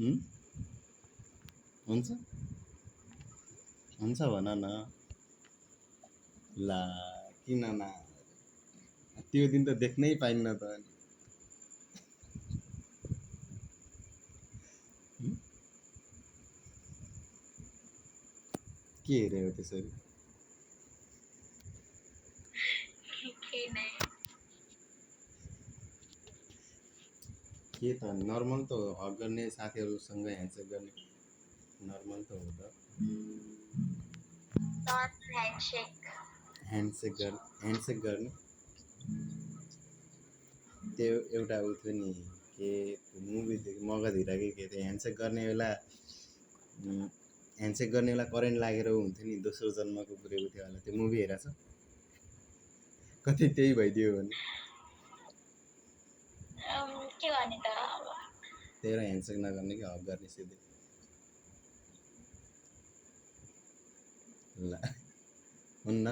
हुँ? हुन्छ हुन्छ भन न। ला किन न, त्यो दिन त देख्नै पाइन्न त अनि। हुँ? के हेऱ्यौ त्यसरी? केही नै। के त नर्मल त हो, हग गर्ने साथीहरूसँग ह्यान्डसेक गर्ने नर्मल त हो त। Not handshake. ह्यान्डसेक गर्ने त्यो एउटा उ थियो नि, के मुभी थियो मगधीरा कि के थियो, ह्यान्डसेक गर्ने बेला ह्यान्डसेक गर्ने बेला करेन्ट लागेर उ हुन्थ्यो नि, दोस्रो जन्मको पुरेको थियो होला। त्यो मुभी हेरेको छ? कति त्यही भइदियो भने के गर्ने त अब। त्यही भएर ह्यान्डसेक नगर्ने कि हग गर्ने सिधै। ल हुन्न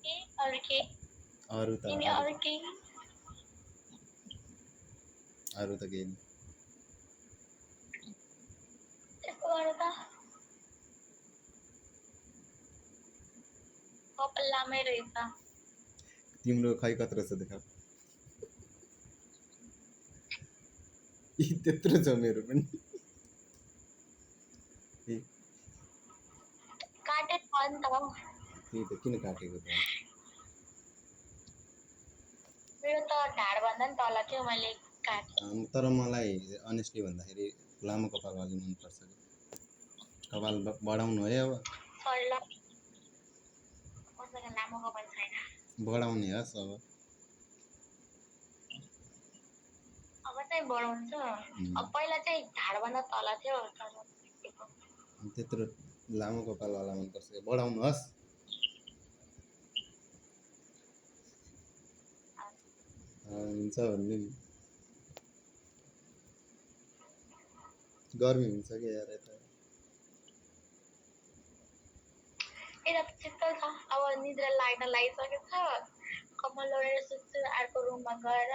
के अरू के? अरू त तिमी अरू अरू केही अरू त केही त्यस्तो गर्नु त कपाल लामै रहेछ। तिम्रो खै कत्रो छ देखाऊ। यी त्यत्रो छ मेरो पनि। काटेको छ नि त। त्यही त किन काटेको त? मेरो त ढाडभन्दा नि तल थियो, मैले काटेँ। तर मलाई अनेस्टली भन्दाखेरि लामो कपाल अझै मनपर्छ कि। कपाल बढाउनु है अब। सरी ल, मसँग लामो कपाल छैन। बढाउने हस् अब। अब चाहिँ बढाउँछु। अब पहिला चाहिँ ढाडभन्दा तल थियो, तर काटेको। त्यत्रो लामो कपालवाला मनपर्छ कि बढाउनु हस्। हुन्छ भन्ने नि। गर्मी हुन्छ कि यार यता। यता त शीतल छ। अब निद्रा लाग्न लागिसकेको छ। कम्बल ओढेर सुत्छु अर्को रुममा गएर।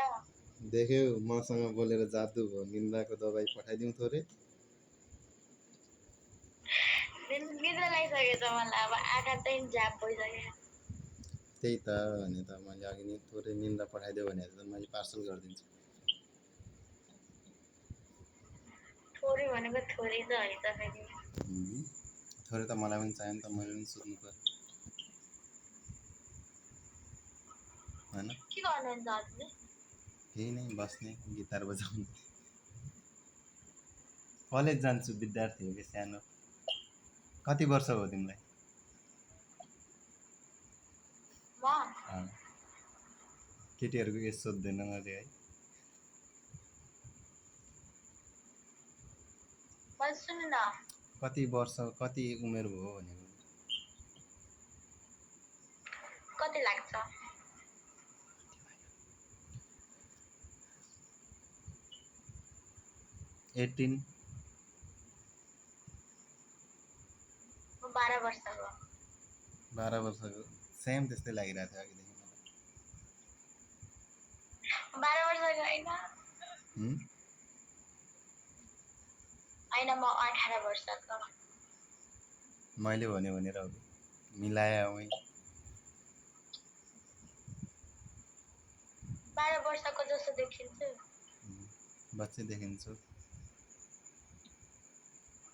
देख्यौ मसँग बोलेर जादु भयो, निन्द्राको दबाई पठाइदिउँ थोरै। निद्रा लागिसकेको छ मलाई, अब आँखा चाहिँ झ्याप भइसक्यो। त्यही त भने त मैले अघि नि थोरै निन्द्रा पठाइदियो भने त मैले पार्सल गरिदिन्छु। थोरै भनेको थोरै त होइन त फेरि। थोरै त मलाई पनि चाहियो नि त, मैले पनि सुत्नु पर्यो होइन। के गर्नुहुन्छ हजुरले? केही नै, बस्ने गिटार बजाउने। कलेज जान्छु, विद्यार्थी हो कि सानो। कति वर्ष हो तिमीलाई? म केटीहरूको एज सोध्दैन अरे है। सुन्नु न, कति वर्ष कति उमेर भयो भनेको। कति लाग्छ? 18। म 12 वर्षको। 12 वर्षको सेम त्यस्तै लागिरहेको थियो अघिदेखि मलाई। 12 वर्षको होइन। होइन, म 18 वर्षको। मैले भन्यो भनेर हो कि मिलाया वहीँ। 12 वर्षको जस्तो देखिन्छु। बच्चै देखिन्छु।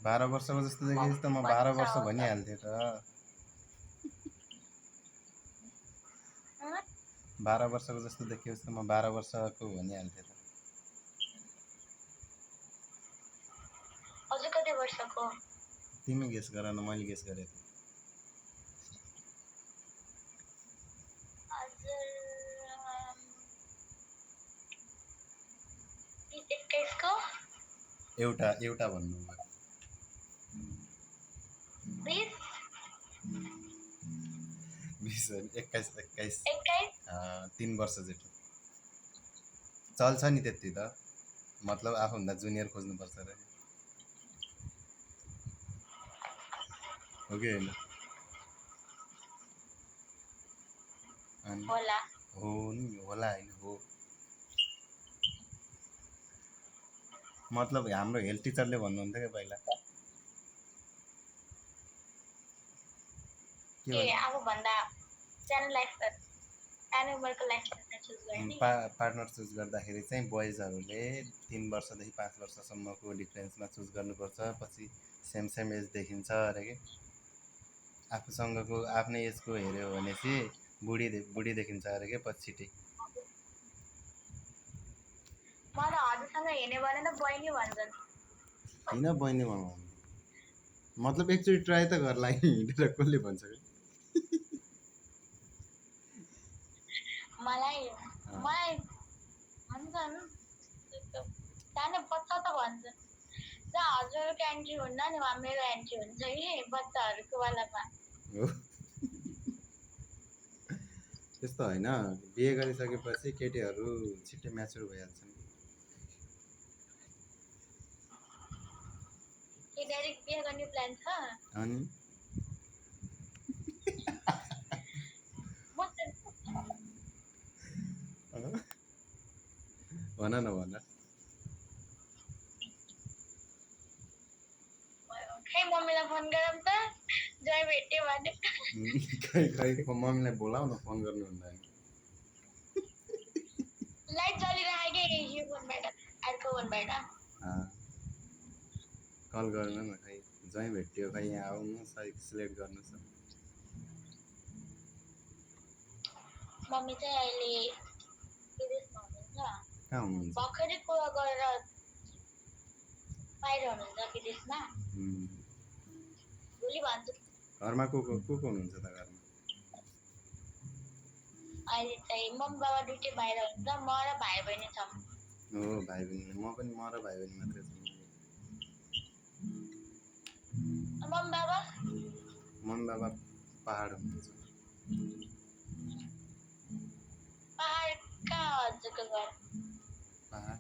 12 वर्षको जस्तो देखिन्छ त म 12 बच्चा वर्ष हो त। भनिहाल्थेँ त। 12 वर्षको जस्तो देखियोस् त म 12 वर्षको भनिहाल्थेँ त। हजुर कति वर्षको? तिमी गेस गर न, मैले गेस गरेको थिएँ। हजुर 21 को। एउटा एउटा भन्नु भयो। 20 20 21 21। 21 3 वर्ष जेठो चल्छ नि त्यति त, मतलब आफूभन्दा जुनियर खोज्नुपर्छ अरे। हो कि होइन? होला। हो नि, होला होइन हो। मतलब हाम्रो हेल्थ टिचरले भन्नुहुन्थ्यो क्या पहिला के के आफूभन्दा सानो लाइफ सानो उमेरको लाइफ चुज गर्ने पार्टनर चुज गर्दाखेरि चाहिँ बोइजहरूले 3 वर्षदेखि 5 वर्षसम्मको डिफ्रेन्समा चुज गर्नुपर्छ, पछि सेम सेम एज देखिन्छ अरे कि आफूसँगको आफ्नै एजको हेऱ्यो भने चाहिँ बुढी देखिन्छ अरे कि पछि छिटै। मलाई हजुरसँग हेर्ने भने त बहिनी भन्छन्। किन बहिनी भन्नु, मतलब एकचोटि ट्राई त गर्ला हिँडेर कसले भन्छ कि मलाई भन्छन् सानो बच्चा त भन्छन् जहाँ हजुरको एन्ट्री हुन्न नि वहाँ मेरो एन्ट्री हुन्छ कि बच्चाहरूको वालामा। हो त्यस्तो होइन, बिहे गरिसकेपछि केटीहरू छिट्टै म्याच्योर भइहाल्छन्। के डाइरेक्ट बिहे गर्ने प्लान छ? अनि भन न भन, खै मम्मीलाई फोन गरौँ त जय भेट्यो भने। खै मम्मीलाई बोलाऊ न, फोन गर्नुहुन्न नि। लाइट चलिरहेको कि यो फोनबाट अर्को फोनबाट कल गर्नु न, खै जहीँ भेट्यो, खै यहाँ आउनु सिलेक्ट गर्नुहोस्। मम्मी चाहिँ अहिले विदेशमा हुनुहुन्छ। कहाँ हुनुहुन्छ? भर्खरै कुरा गरेर बाहिर हुनुहुन्छ विदेशमा। भोलि भन्छु। घरमा को हुनुहुन्छ त घरमा? अहिले चाहिँ मम्मी बाबा दुइटै बाहिर हुनुहुन्छ, म र भाइ बहिनी छौँ। हो भाइ बहिनी, म पनि म र भाइ बहिनी मात्रै छौँ। मम्मी बाबा पहाड हुनुहुन्छ। पहाड कहाँ हजुरको घर? पहाड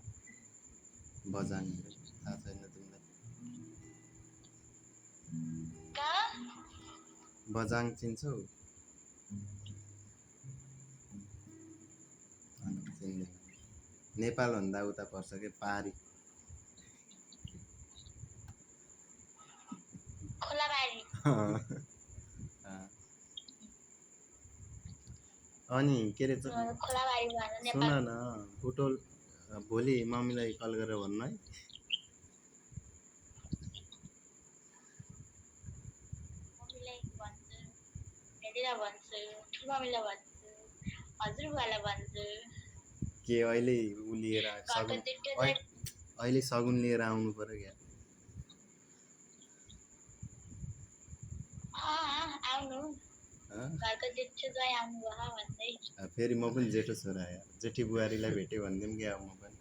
बजाङ, थाहा छैन तिमीलाई? कहाँ? बजाङ चिन्छौ? चिन्दैन, नेपालभन्दा उता पर्छ कि पारी। खोलाबारी। अनि के अरे खोलाबारी भन्छ सुन नेपाल। न बुटोल, भोलि मम्मीलाई कल गरेर भन्नु है। मम्मीलाई भन्छु, हेरेर भन्छु, ठुलमम्मीलाई भन्छु, हजुरबुवालाई भन्छु। के अहिले उ लिएर अहिले सगुन लिएर आउनु पर्यो क्या? आउनु घरको जेठो ज्वाइँ आउनु भयो भन्दै। फेरि म पनि जेठो छोरा यार, जेठी बुहारीलाई भेट्यो भनिदिउँ क्या म पनि।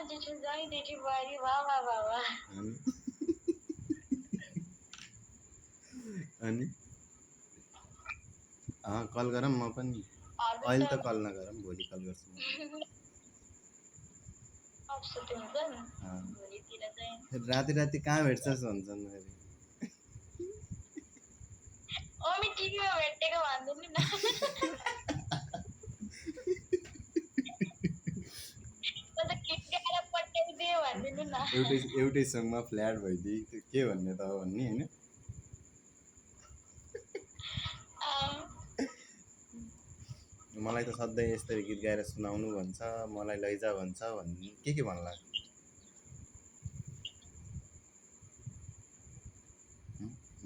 जेठो ज्वाइँ जेठी बुहारी वाह। अनि कल गरौँ म पनि। अहिले त कल नगरौँ, भोलि कल गर्छु म। राति कहाँ भेट्छस् भन्छन् फेरि। मम्मी टिभीमा भेटेको भन्दिनु न। एउटै सङमा फ्ल्याट भइदिए के भन्ने त हो भन्ने होइन। मलाई त सधैँ यस्तै गीत गाएर सुनाउनु भन्छ, मलाई लैजा भन्छ, के भन्ला?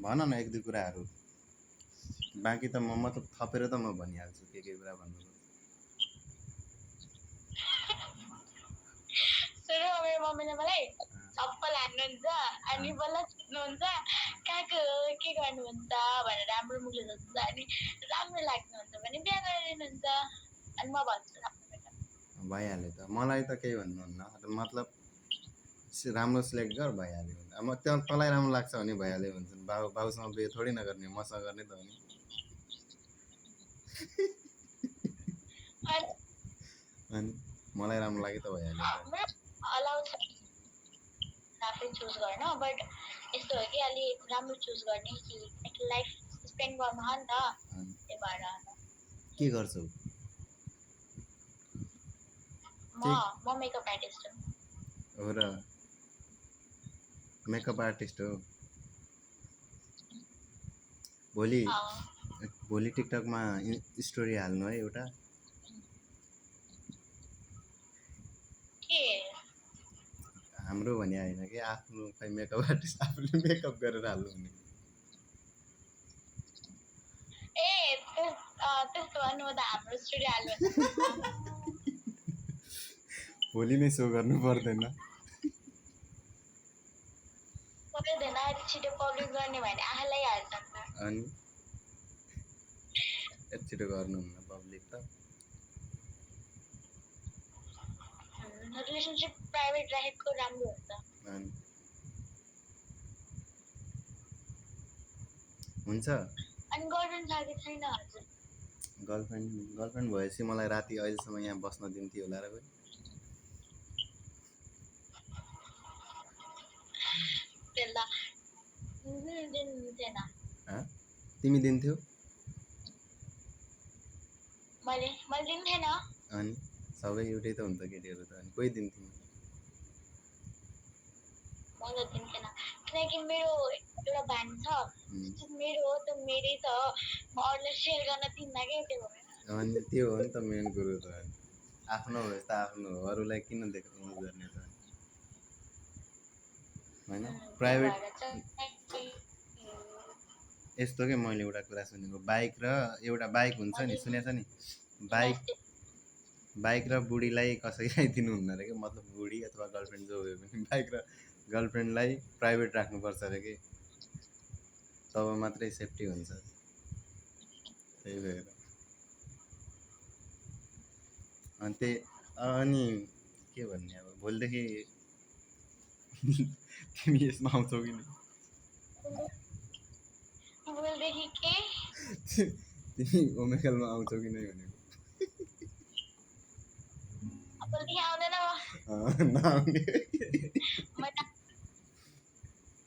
भन न एक दुई कुराहरू, बाँकी त म मतलब थपेर त म भनिहाल्छु के कुरा भन्नु। सुरु मेरो मम्मीले मलाई चप्पल हान्नुहुन्छ अनि बल्ल सोध्नुहुन्छ कहाँको के गर्नुहुन्छ भनेर राम्रो मुखले सोध्छ, अनि राम्रो लाग्नुहुन्छ भने बिहा गरिदिनुहुन्छ अनि म भन्छु भइहाल्यो त, मलाई त केही भन्नुहुन्न, मतलब राम्रो सिलेक्ट गर भइहाल्यो। अब तँलाई राम्रो लाग्छ भने भइहाल्यो भन्छन्। बाउसँग बिहे थोरै नगर्ने, मसँग गर्ने त हो नि। अनि मलाई राम्रो लाग्यो त भइहाल्यो। अलाउ छ आफै चुज गर्न, बट यस्तो हो कि अलि राम्रो चुज गर्ने कि लाइफ स्पेन्ड गर्नु हो नि त, त्यही भएर। के गर्छौ? के म मेकअप आर्टिस्ट हो र मेकअप आर्टिस्ट हो भोलि हो। भोलि टिकटकमा स्टोरी हाल्नु है एउटा के हाम्रो भने होइन कि आफ्नो खै मेकअप आर्टिस्ट आफूले मेकअप गरेर हाल्नु भने ए त्यस्तो भन्नु त हाम्रो स्टोरी हाल्नु भोलि नै सो गर्नु पर्दैन पर्दैन छिटो पब्लिक गर्ने भने आफैलाई हाल्छ नि त। अनि यति छिटो गर्नुहुन्न पब्लिक त रिलेसनसिप प्राइभेट राखेको राम्रो हुन्छ। अनि हुन्छ अनि गर्लफ्रेन्ड छ कि छैन हजुर? गर्लफ्रेन्ड भएपछि मलाई राति अहिलेसम्म यहाँ बस्न दिन्थ्यो होला र कोही त्यसलाई दिनु थिएन। तिमी दिन्थ्यौ मैले दिनु थिएन। अनि सबै एउटै त हुन्छ केटीहरू त अनि कोही दिन्थ्यो म त दिनु थिएन किनकि मेरो एउटा भान छ मेरो हो त मेरै छ म अरूलाई सेयर गर्न दिन्न क्या त्यो भएर। अनि त्यो हो नि त मेन कुरो त अनि आफ्नो भएछ त आफ्नो हो अरूलाई किन देखाउनु गर्ने त होइन प्राइभेट यस्तो के मैले एउटा कुरा सुनेको बाइक र एउटा बाइक हुन्छ नि सुनेछ नि बाइक र बुढीलाई कसैलाई दिनुहुन्न अरे कि मतलब बुढी अथवा गर्लफ्रेन्ड जो भयो भने बाइक र गर्लफ्रेन्डलाई प्राइभेट राख्नुपर्छ अरे कि तब मात्रै सेफ्टी हुन्छ त्यही भएर अनि के भन्ने अब भोलिदेखि तिमी यसमा आउँछौ कि नै भोलिदेखि के तिमी ओमेगलमा आउँछौ कि नै भनेको भोलिदेखि आउँदैन नआउने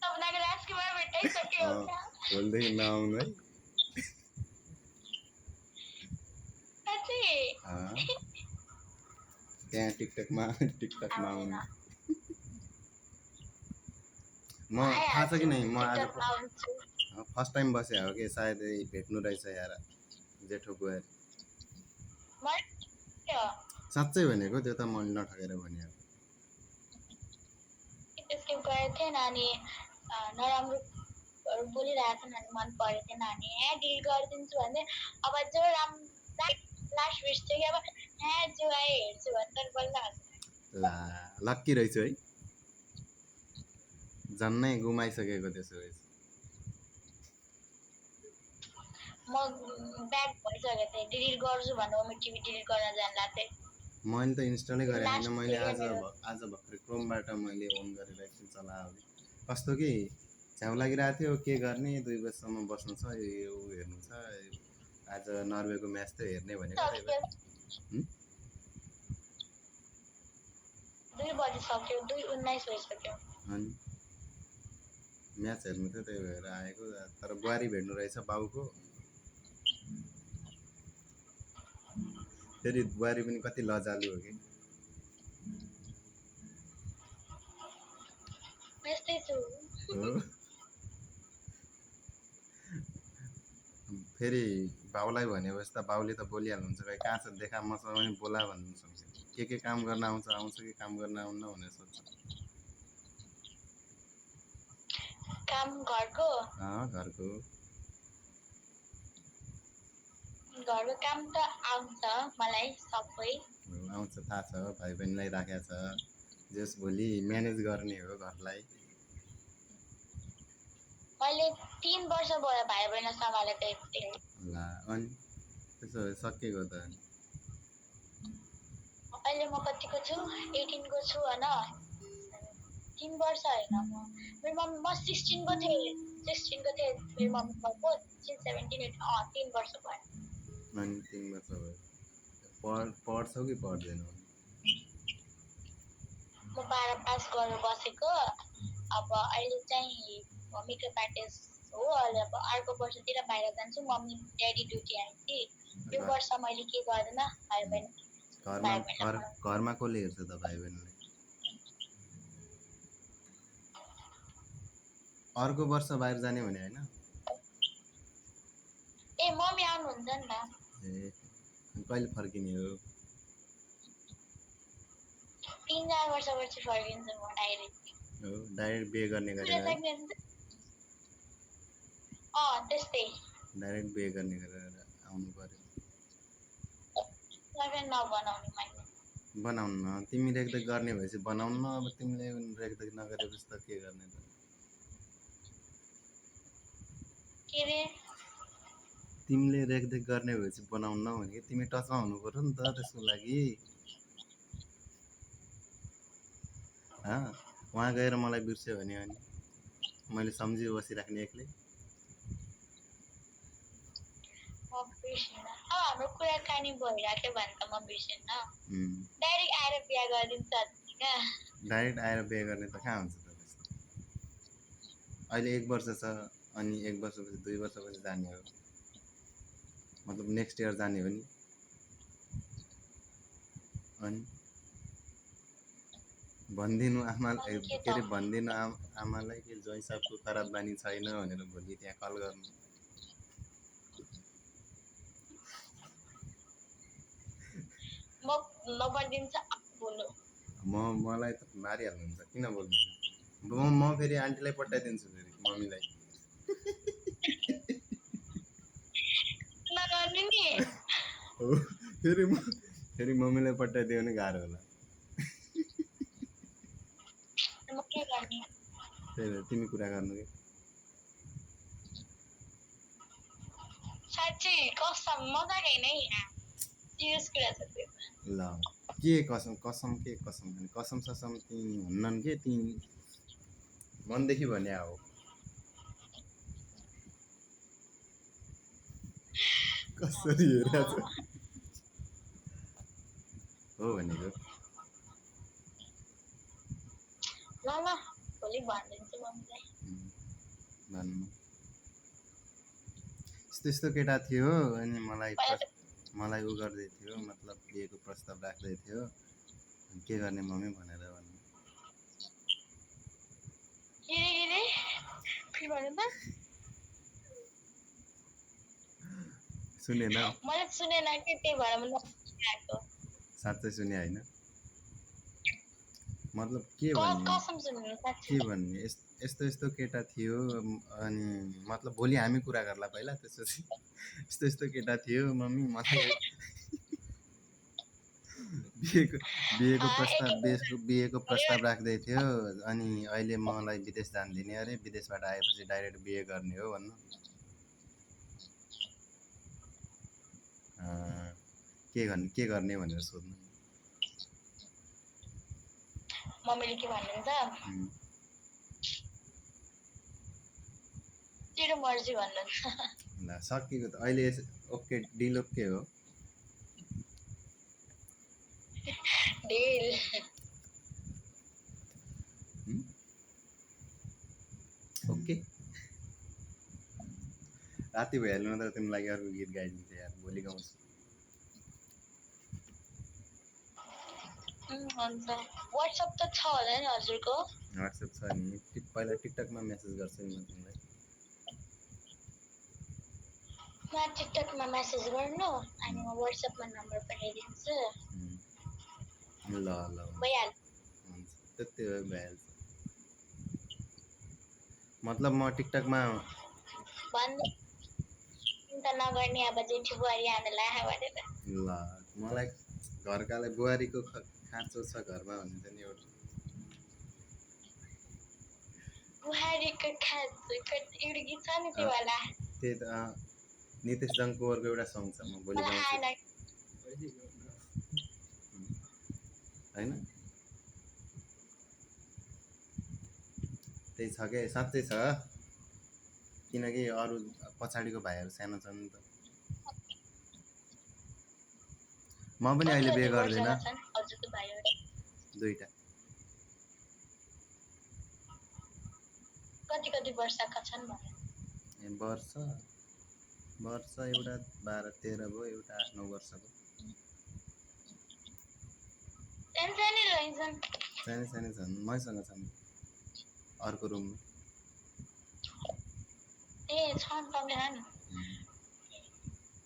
तपाईँको राजकुमार भेटाइसक्यो भोलिदेखि नआउनु है त्यहाँ टिकटकमा आउनु म थाहा छ कि नै म आज फर्स्ट टाइम बसे हो कि सायद भेट्नु रहेछ यार जेठो गएर साँच्चै भनेको त्यो त मैले नठगेर भने गएको थिएन अनि नराम्रो बोलिरहेको थिएन अनि मन परेको थिएन अनि डिल गरिदिन्छु भने अब जो लास्ट विस थियो कि अब जो आए हेर्छु भने बल्ल ला लक्की रहेछु है झन्नै गुमाइसकेको त्यसो भए म ब्याक भइसकेको थिएँ डिलिट गर्छु भनेर म टिभी डिलिट गर्न जान लाग्थेँ मैले त इन्स्टलै गरेँ होइन मैले आज भर्खर क्रोमबाट मैले अन गरेर एकछिन चलाएँ कस्तो कि छ्याउ लागिरहेको थियो के गर्ने 2 बजीसम्म बस्नु छ यो हेर्नु छ आज नर्वेको म्याच त हेर्ने भनेको 2 बजिसक्यो 2:19 भइसक्यो अनि म्याच हेर्नु थियो त्यही भएर आएको तर बुहारी भेट्नु रहेछ बाउको फेरि बुहारी पनि कति लजालु हो कि फेरि बाउलाई भनेपछि त बाउले त बोलिहाल्नुहुन्छ भाइ कहाँ छ देखा मसँग पनि बोला भन्नु सक्छ के काम गर्न आउँछ कि काम गर्न आउन्न भनेर सोध्छ काम घरको काम त आउँछ मलाई सबै आउँछ थाहा छ भाइ बहिनीलाई राखेको छ जस भोलि म्यानेज गर्ने हो घरलाई मैले 3 वर्ष भयो भाइ बहिनी सम्हालेको एकदिन ला अनि त्यसो सकिएको त अहिले म कतिको छु 18 को छु हैन 3 वर्ष हैन मेरो मम्मी म 16 को थिएँ मेरो मम्मी भएको 17 3 वर्ष भयो अनि 3 वर्ष भयो पढ्छौ कि पढ्दैनौ म 12 पास गरेर बसेको अब अहिले चाहिँ मेकअप आर्टिस्ट हो अहिले अब अर्को वर्षतिर बाहिर जान्छु मम्मी ड्याडी ड्युटी आइछि यो वर्ष मैले के गर्दैन भाइ बहिनी घरमा भाइ बहिनी घरमा कसले हेर्छ त भाइ बहिनीलाई? अर्को वर्ष बाहिर जाने भने होइन? ए मम्मी आउनुहुन्छ नि त। ए कहिले फर्किने हो? 3-4 वर्षपछि फर्किन्छु म डाइरेक्ट। हो डाइरेक्ट बिहे गर्ने गरेर है? त्यस्तै। डाइरेक्ट बिहे गर्ने गरेर आउनु पर्यो। नबनाउने मैले। बनाउनु न, तिमी रेखदेख गर्ने भएपछि बनाउनु न। अब तिमीले रेखदेख नगरेपछि त के गर्ने त? के रे? तिमीले रेखदेख गर्ने भएपछि बनाउनु न भने तिमी टचमा हुनु पर्यो नि त त्यसको लागि। वहाँ गएर मलाई बिर्स्यो भने अनि मैले सम्झी बसिराख्ने एक्लै। हाम्रो कुराकानी भइराख्यो भने त म बिर्सिन्न। डाइरेक्ट आएर बिहा गरिदिन्छ क्या। डाइरेक्ट आएर बिहे गर्ने त कहाँ हुन्छ त त्यस्तो? अहिले 1 वर्ष छ, अनि 1 वर्षपछि 2 वर्षपछि जाने हो, मतलब नेक्स्ट इयर जाने हो नि। अनि भनिदिनु के अरे भनिदिनु आमालाई कि ज्वाइँ साहबको खराब बानी छैन भनेर भोलि त्यहाँ कल गर्नु। मलाई त मारिहाल्नुहुन्छ, किन बोल्दैन? म फेरि आन्टीलाई पठाइदिन्छु, फेरि मम्मीलाई। फेरि मम्मीलाई पठाइदियो भने गाह्रो होला। त्यही भएर तिमी कुरा गर्नु कि? साँच्चै कसम मजाक होइन है, सिरियस कुरा छ त्यो। ल के कसम कसम ससम ती हुन्नन् के? ती मनदेखि भने हो। कसरी हेरेछ हो भनेको? ल भोलि भनिदिन्छु मम्मीलाई। भन्नु यस्तो केटा थियो अनि मलाई उ गर्दै थियो, मतलब बिहेको प्रस्ताव राख्दै थियो, के गर्ने मम्मी भनेर भन्नु। सुनेन? मैले सुनेन कि, त्यही भएर म आएको। साँच्चै सुने होइन? मतलब के भन्ने यस्तो केटा थियो, अनि मतलब भोलि हामी कुरा गर्ला पहिला, त्यसपछि यस्तो केटा थियो मम्मी, मलाई बिहेको प्रस्ताव राख्दै थियो, अनि अहिले मलाई विदेश जान दिने अरे, विदेशबाट आएपछि डाइरेक्ट बिहे गर्ने हो भन्नु। के गर्ने भनेर सोध्नु। मम्मीले के भन्नुहुन्छ? तेरो मर्जी भन्नुहुन्छ। ल सकिएको त अहिले। ओके डिल ओके हो। Deal okay. राति भइहाल्नु त तिमीलाई लागि अर्को गीत गाइदिन्छ यार, भोलि गाउँछु। हुन्छ। व्हाट्सएप त छ होला नि हजुरको? व्हाट्सएप छ नि, पहिला टिकटकमा मेसेज गर्छु नि म तिमीलाई। टिकटकमा मेसेज गर्नु, अनि म व्हाट्सएपमा नम्बर पठाइदिन्छु। ल भइहाल्छ। हुन्छ त्यति हो, भइहाल्छ। मतलब म टिकटकमा चिन्ता नगर्ने, अब जेठी बुहारी आउनलाई भनेर। ल मलाई घरकालाई बुहारीको खाँचो छ घरमा भनिन्छ नि एउटा। बुहारीको खाँचो एउटा गीत छ नि त्यो वाला। त्यही त नितेश जङ्कुवरको एउटा सङ छ, म भोलि गाउँछु होइन? त्यही छ के? साँच्चै छ, किनकि अरू पछाडिको भाइहरू सानो छन् नि त। म पनि अहिले बिहे गर्दिनँ। 2टा। कति वर्षका छन् भने? वर्ष एउटा 12-13 भयो, एउटा 8-9 वर्षको। सानो रहेछन्। सानो सानो छन्, मैसँग छन् अर्को रुममा। ए छन् सँगै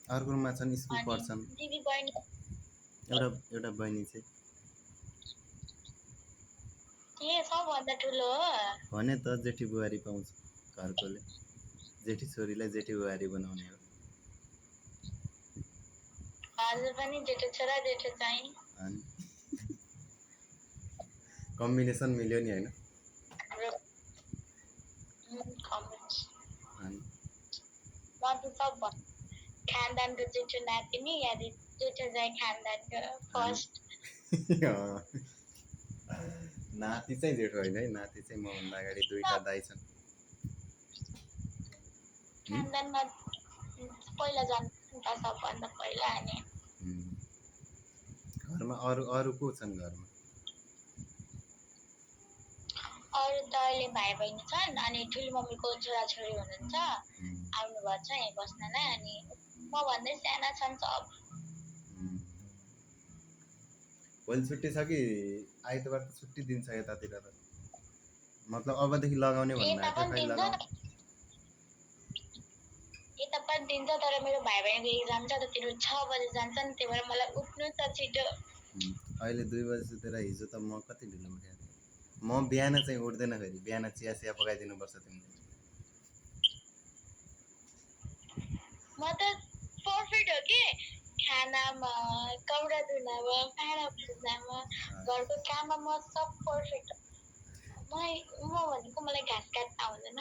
अर्को रुममा छन्, स्कुल अनि पढ्छन्। दिदी बहिनी एउटा बहिनी चाहिँ ए सबभन्दा ठुलो हो। भने त जेठी बुहारी पाउँछ घरकोले, जेठी छोरीलाई जेठी बुहारी बनाउने हो। हजुर पनि जेठो छोरा जेठो चाहिँ अनि कम्बिनेसन मिल्यो नि होइन। अनि म त सब खानदानको जेठो नातिनी या जेठो चाहिँ खानदानको फर्स्ट। नाति चाहिँ जेठो होइन है, नाति चाहिँ मभन्दा अगाडि दुईटा दाइ छन्। खानदानमा पहिला जन्म सबभन्दा पहिला। अनि घरमा अरू अरू को छन् घरमा? अरू त अहिले भाइ बहिनी छन् अनि ठुलो मम्मीको छोराछोरी हुनुहुन्छ, आउनुभएको छ यहीँ बस्नलाई। अनि म भन्दै साना छन् सब। भोलि छुट्टी छ कि आइतबार त छुट्टी दिन्छ यतातिर त, मतलब अबदेखि लगाउने भन्नुभएको थियो, कहिले लगाउने? यता पनि दिन्छ तर मेरो भाइ बहिनीको इक्जाम छ त तिनीहरू 6 बजे जान्छन्, त्यही भएर मलाई उठ्नु छ छिटो। अहिले 2 बजे सुतेर हिजो त म कति ढिलो उठेको थिएँ। म बिहान चाहिँ उठ्दैन, फेरि बिहान चिया सिया पकाइदिनुपर्छ तिमीले। म त पर्फेक्ट हो कि खानामा, कपडा धुनमा, भाँडा पुज्नमा, घरको काममा म सब पर्फेक्ट। म भनेको मलाई घाँस काट्न आउँदैन।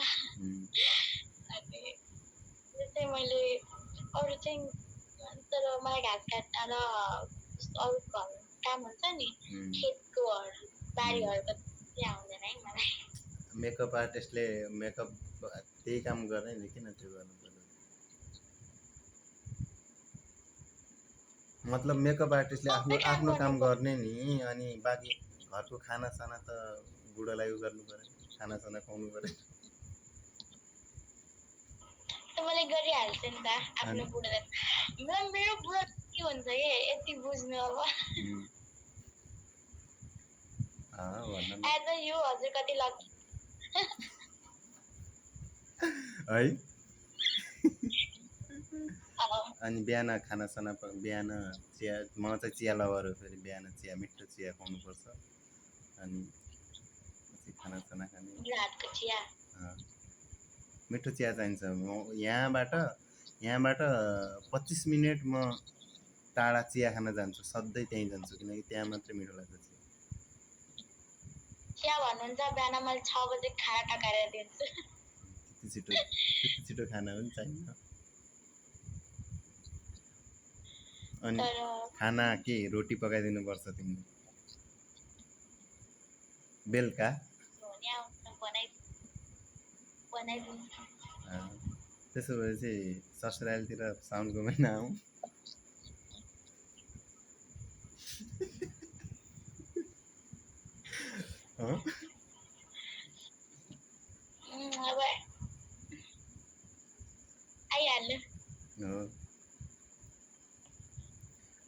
अनि जस्तै मैले अरू चाहिँ तर मलाई घाँस काट्न र अरू काम हुन्छ नि खेतकोहरू बारीहरूको चाहिँ आउँदैन है मलाई। मेकअप आर्टिस्टले मेकअप त्यही काम गर्ने नि, किन त्यो गर्नु पर्यो? मतलब मेकअप आर्टिस्टले आफ्नो काम गर्ने नि, अनि बाँकी घरको खानासाना त बुढोलाई गर्नु पर्यो, खानासाना खुवाउनु पर्यो। मैले गरिहाल्छु नि त आफ्नो बुढालाई। मेरो बुढा के हुन्छ कि यति बुझ्नु अब। आज यो हजुर कति लकी है। अनि बिहान खानासाना बिहान चिया, म चाहिँ चिया लभर हो, फेरि बिहान चिया मिठो चिया खुवाउनुपर्छ। अनि पछि खानासाना खाने मिठो चिया चाहिन्छ। म यहाँबाट 25 मिनट म टाढा चिया खान जान्छु, सधैँ त्यहीँ जान्छु, किनकि त्यहाँ मात्रै मिठो लाग्छ चिया भन्नुहुन्छ बिहान मैले 6 बजे खाना टकाएर दिन्छु। त्यति छिटो खाना पनि चाहिन्छ। अनि खाना के रोटी पकाइदिनु पर्छ तिमीले बेलुका? त्यसो भए चाहिँ ससुरालीतिर साउनको महिना आउँ। अब आइहाल्नु।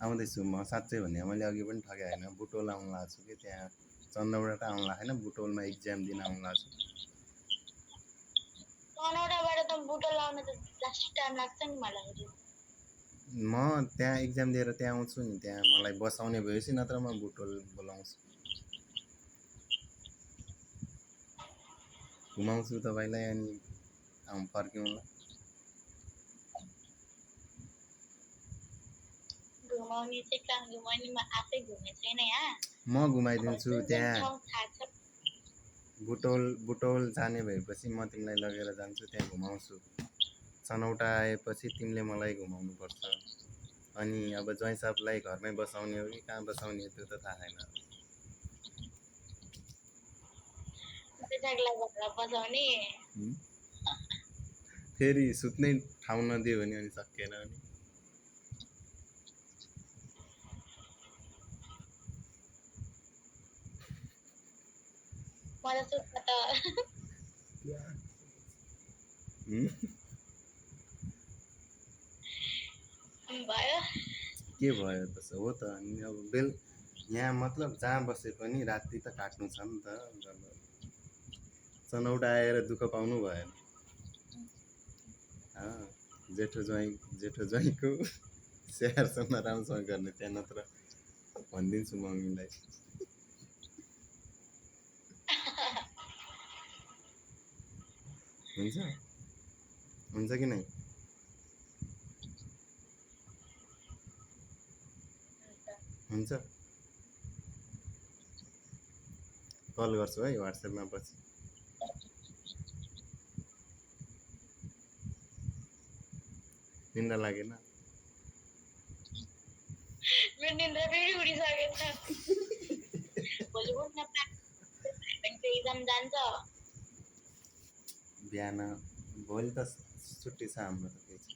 आउँदैछु म, साँच्चै भने मैले अघि पनि ठगे होइन, बुटोल आउनु लाग्छु कि त्यहाँ चन्द्रबाट आउनु लाग्छ होइन, बुटोलमा इक्जाम दिन आउनु लाग्छु। चन्द्रबाट त बुटोल आउन त लास्ट टाइम लाग्छ नि मलाई। म त्यहाँ इक्जाम दिएर त्यहाँ आउँछु नि, त्यहाँ मलाई बसाउने भएपछि, नत्र म बुटोल बोलाउँछु, घुमाउँछु तपाईँलाई। अनि फर्क्यौँला। घुमाउने चाहिँ कहाँ घुमाउने, म आफै घुमे छैन यहाँ। म घुमाइदिन्छु त्यहाँ। बुटोल जाने भएपछि म तिमीलाई लगेर जान्छु, त्यहाँ घुमाउँछु। चनौटा आएपछि तिमीले मलाई घुमाउनु पर्छ। अनि अब ज्वाइँ साहबलाई घरमै बसाउने हो कि कहाँ बसाउने हो त्यो त थाहा छैन। फेरि सुत्नै ठाउँ नदियो भने अनि सकिएन। अनि मलाई सुत्न त भयो। के भयो त? हो त। अनि अब यहाँ मतलब जहाँ बसे पनि राति त काट्नु छ नि त। चनौटा आएर दुःख पाउनु भएन। जेठो ज्वाइँको स्याहारसम्म राम्रोसँग गर्ने, त्यहाँ नत्र भनिदिन्छु मम्मीलाई। हुन्छ हुन्छ कि नै? हुन्छ, कल गर्छु है व्हाट्सएपमा पछि। निन्द्रा लागेन? मेरो निन्द्रा फेरि उडिसकेको छ। भोलि उठ्न एक्जाम जान्छ। बिहान भोलि त छुट्टी छ हाम्रो त, केही छ।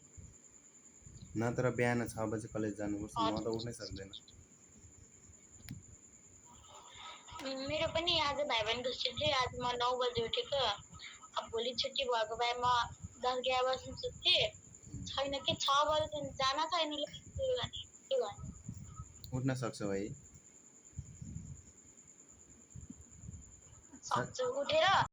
नत्र बिहान 6 बजे कलेज जानुपर्छ, म त उठ्नै सक्दैन। मेरो पनि आज भाइ बहिनीको छुट्टी, आज म 9 बजे उठेको। अब भोलि छुट्टी भएको भए म 10-11 बजे सुत्थे। छैन कि 6 बजे जान छैन, के गर्ने? उठ्न सक्छौ है? सक्छु उठेर